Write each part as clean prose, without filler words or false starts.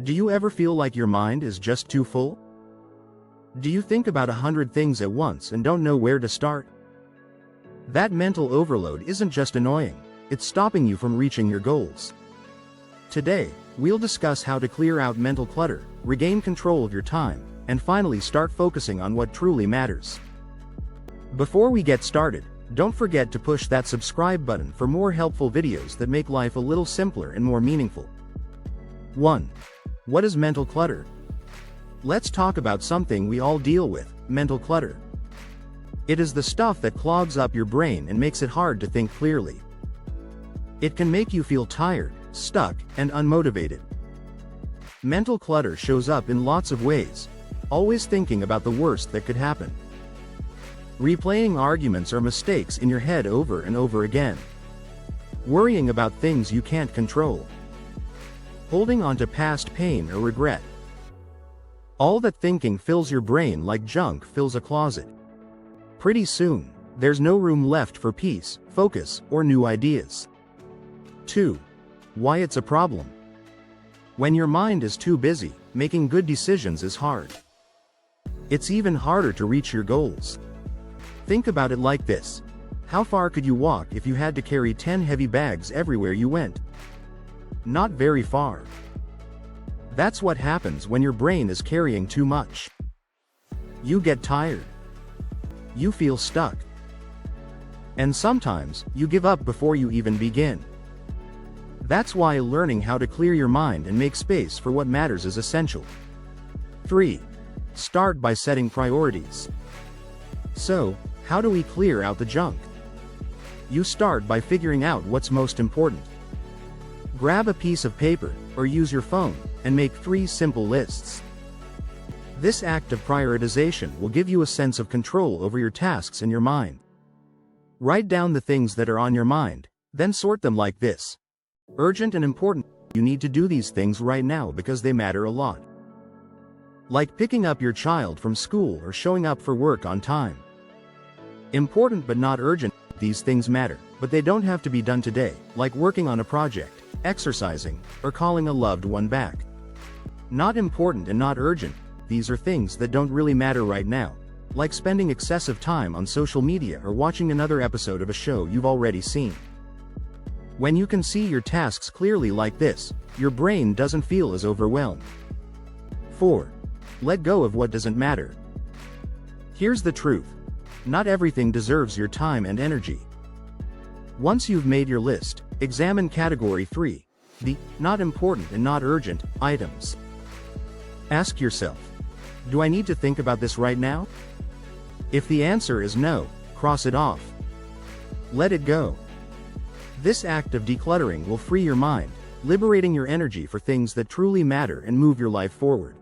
Do you ever feel like your mind is just too full? Do you think about 100 things at once and don't know where to start? That mental overload isn't just annoying, it's stopping you from reaching your goals. Today, we'll discuss how to clear out mental clutter, regain control of your time, and finally start focusing on what truly matters. Before we get started, don't forget to push that subscribe button for more helpful videos that make life a little simpler and more meaningful. 1. What is mental clutter? Let's talk about something we all deal with, mental clutter. It is the stuff that clogs up your brain and makes it hard to think clearly. It can make you feel tired, stuck, and unmotivated. Mental clutter shows up in lots of ways, always thinking about the worst that could happen. Replaying arguments or mistakes in your head over and over again. Worrying about things you can't control. Holding on to past pain or regret. All that thinking fills your brain like junk fills a closet. Pretty soon, there's no room left for peace, focus, or new ideas. 2. Why it's a problem. When your mind is too busy, making good decisions is hard. It's even harder to reach your goals. Think about it like this. How far could you walk if you had to carry 10 heavy bags everywhere you went? Not very far. That's what happens when your brain is carrying too much. You get tired. You feel stuck. And sometimes, you give up before you even begin. That's why learning how to clear your mind and make space for what matters is essential. 3. Start by setting priorities. So, how do we clear out the junk? You start by figuring out what's most important. Grab a piece of paper, or use your phone, and make 3 simple lists. This act of prioritization will give you a sense of control over your tasks in your mind. Write down the things that are on your mind, then sort them like this. Urgent and important. You need to do these things right now because they matter a lot. Like picking up your child from school or showing up for work on time. Important but not urgent. These things matter, but they don't have to be done today, like working on a project, exercising, or calling a loved one back. Not important and not urgent. These are things that don't really matter right now, like spending excessive time on social media or watching another episode of a show you've already seen. When you can see your tasks clearly like this, your brain doesn't feel as overwhelmed. 4. Let go of what doesn't matter. Here's the truth. Not everything deserves your time and energy. Once you've made your list, examine category 3, the not important and not urgent items. Ask yourself, do I need to think about this right now? If the answer is no, cross it off. Let it go. This act of decluttering will free your mind, liberating your energy for things that truly matter and move your life forward.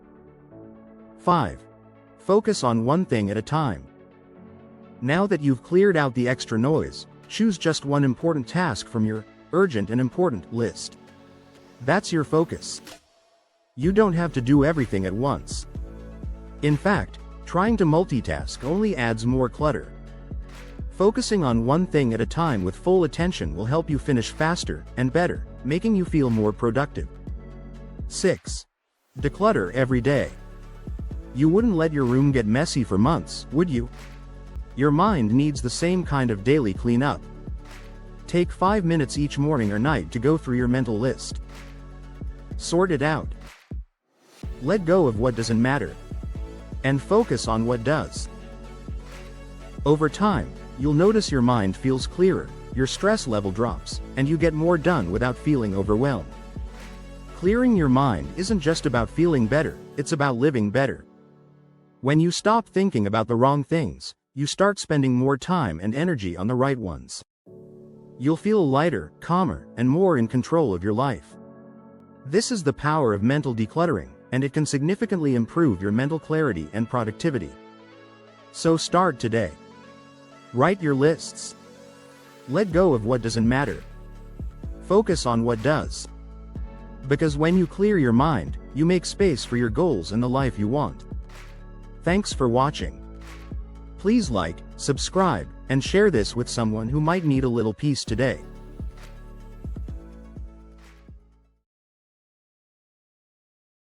5. Focus on one thing at a time. Now that you've cleared out the extra noise, choose just one important task from your urgent and important list. That's your focus. You don't have to do everything at once. In fact, trying to multitask only adds more clutter. Focusing on one thing at a time with full attention will help you finish faster and better, making you feel more productive. 6. Declutter every day. You wouldn't let your room get messy for months, would you? Your mind needs the same kind of daily cleanup. Take 5 minutes each morning or night to go through your mental list. Sort it out. Let go of what doesn't matter. And focus on what does. Over time, you'll notice your mind feels clearer, your stress level drops, and you get more done without feeling overwhelmed. Clearing your mind isn't just about feeling better, it's about living better. When you stop thinking about the wrong things, you start spending more time and energy on the right ones. You'll feel lighter, calmer, and more in control of your life. This is the power of mental decluttering, and it can significantly improve your mental clarity and productivity. So start today. Write your lists. Let go of what doesn't matter. Focus on what does. Because when you clear your mind, you make space for your goals and the life you want. Thanks for watching. Please like, subscribe, and share this with someone who might need a little peace today.